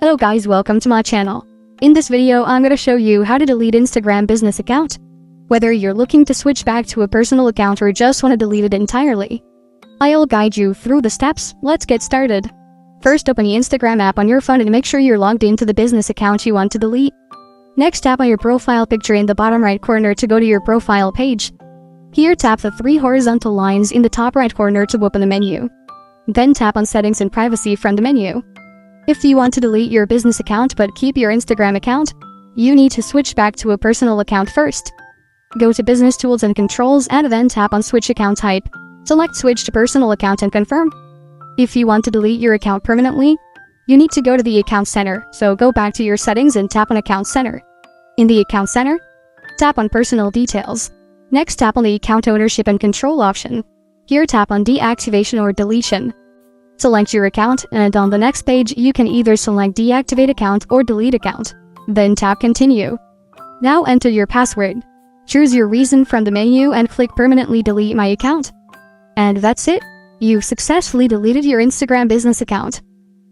Hello guys, welcome to my channel. In this video, I'm gonna show you how to delete Instagram business account. Whether you're looking to switch back to a personal account or just want to delete it entirely, I'll guide you through the steps. Let's get started. First, open the Instagram app on your phone and make sure you're logged into the business account you want to delete. Next, tap on your profile picture in the bottom right corner to go to your profile page. Here, tap the three horizontal lines in the top right corner to open the menu. Then tap on Settings and Privacy from the menu. If you want to delete your business account but keep your Instagram account, you need to switch back to a personal account first. Go to Business Tools and Controls and then tap on Switch Account Type. Select Switch to Personal Account and confirm. If you want to delete your account permanently, you need to go to the Account Center, so go back to your settings and tap on Account Center. In the Account Center, tap on Personal Details. Next, tap on the Account Ownership and Control option. Here, tap on Deactivation or Deletion. Select your account, and on the next page, you can either select Deactivate Account or Delete Account. Then tap Continue. Now enter your password. Choose your reason from the menu and click Permanently Delete My Account. And that's it. You've successfully deleted your Instagram business account.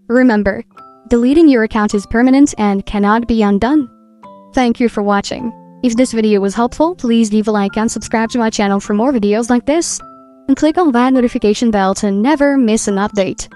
Remember, deleting your account is permanent and cannot be undone. Thank you for watching. If this video was helpful, please leave a like and subscribe to my channel for more videos like this. And click on that notification bell to never miss an update.